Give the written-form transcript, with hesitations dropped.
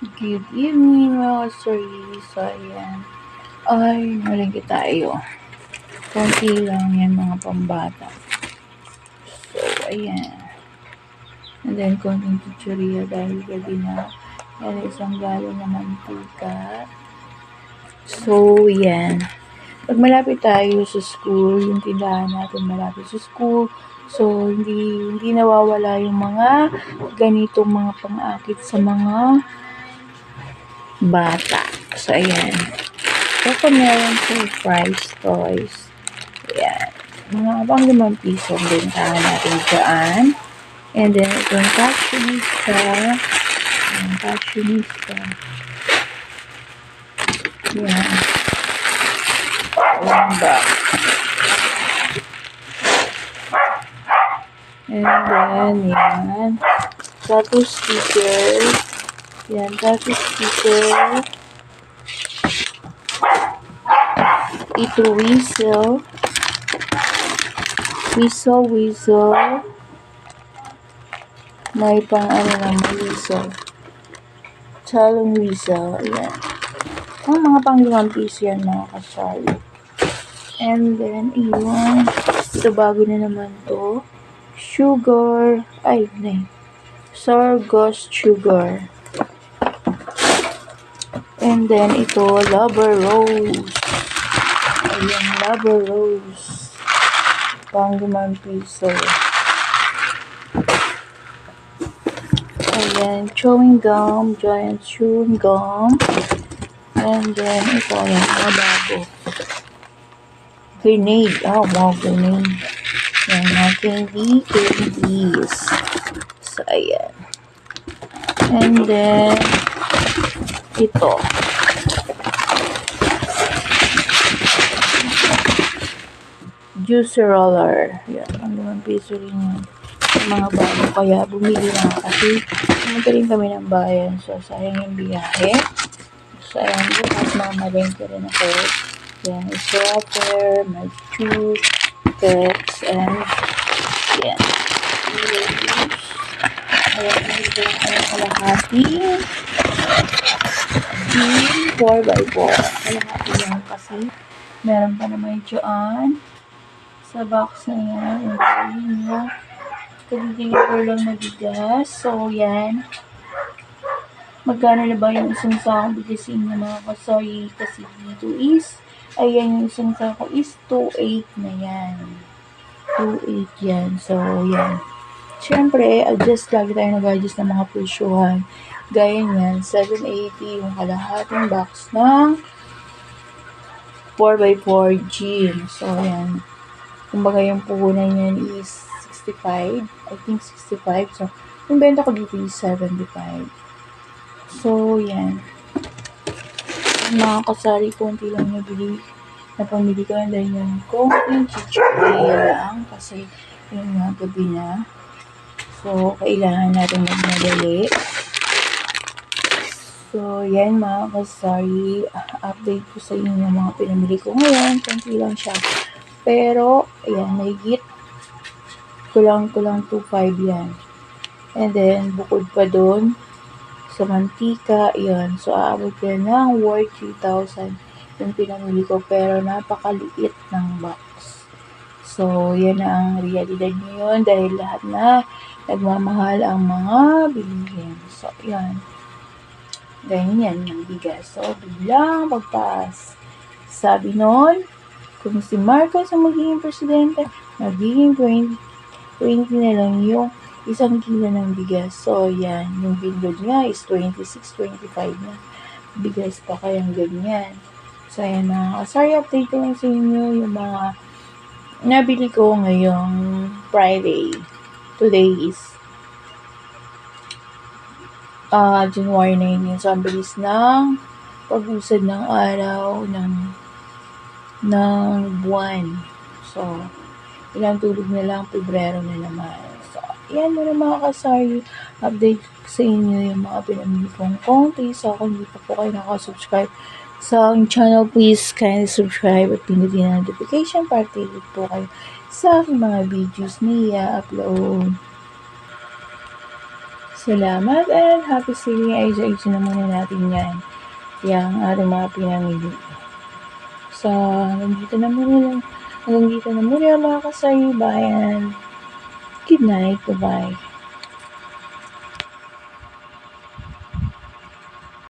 Good evening mga stories. So, ayan. Ay, nalingki tayo. Konti lang yan mga pambata. So, ayan. And then, konting tutorial dahil gabi na. Yan, isang galon na mantika. So, yan. Pag malapit tayo sa school, yung tindahan natin malapit sa school, so, hindi nawawala yung mga ganitong mga pang-akit sa mga bata. So, ayan. Ito meron surprise toys. Ayan. Mga pang 5 piso ang bentahan natin dyan. And then, itong fashionista. Ayan, fashionista. Ayan. One box. And then, yan. Tattoo sticker. Yan, tattoo sticker. Ito, whistle. Whistle. May pang ano naman whistle. Talong whistle. Ayan. Ang mga pang 5 piso yan mga kasali. And then, iyon. Ito bago na naman to. Sugar. Ay, nay. Sorgos sugar. And then, ito, Lover Rose. Ayan, Lover Rose. Pang 5 piso. Ayan, chewing gum. Giant chewing gum. And then, ito, ayan, mga bago. Grenade. Oh, wow, grenade. Ayan, mga candies. So, ayan. And then, ito. Juice roller. Yan, ang 5 piso rin yan. Mga bago, kaya bumili na kasi pumunta rin kami ng bayan. So, sayang yung biyahe. So, ayan, bukas mamalengke rin ako. Yan, strawberry, may juice, cakes, and yan. Ayan, ito ang kalahati. 4x4. Kalahati yan kasi meron pa naman dyan sa box na yan. Yung nyo. Kadideliver lang na bigas. So, yan. Magkano na ba yung isang sakong bigasin niya mga kasoy? Kasi dito is, ayan yung isang sako is 2.8 na yan. 2.8 yan. So, yan. Siyempre, adjust lagi tayo nag-adjust ng mga presyuhan. Gaya niyan, 780 yung kalahating box ng 4x4 gin. So, yan. Kumbaga yung puhunan niyan is 65. I think 65. So, yung benta ko dito is 75. So, yan. Mga kasari, konti lang na pamili ko. And then yung konting chichurya lang. Kasi, yung nga gabi na. So, kailangan natin magmadali. So, yan mga kasari. Update ko sa inyo mga pinamili ko ngayon. Konti lang siya. Pero, ayan, mahigit. Kulang 2.5 yan. And then, bukod pa doon, sa mantika, yan. So, aabot yan ng worth 3,000 yung pinamili ko. Pero, napakaliit ng box. So, yan ang realidad ngayon dahil lahat na nagmamahal ang mga bilihin. So, yan. Ganyan yung bigas. So, biglang pagtaas. Sabi nun, kung si Marcos ang magiging presidente, magiging 20 na lang yung 1 kilo ng bigas. So, yan. Yung bindod nga is 26-25 na. Bigas pa kayang ganyan. So, yan mga sorry, update ko lang sa inyo yung mga nabili ko ngayong Friday. Today is January 9. So, ang bilis ng pag-usad ng araw ng buwan. So, ilang tulog na lang, Pebrero na naman. So, yan muna mga kasari. Update sa inyo yung mga pinamili kong konti. So, kung hindi pa po kayo nakasubscribe sa aking channel, please kindly subscribe at pindutin ang notification para updated po kayo sa aking mga videos na i-upload. Salamat and happy selling. Ay, na muna natin yan. Yang ating mga pinamili. So, hanggang dito na muna mga kasaybayan. Good night. Bye-bye.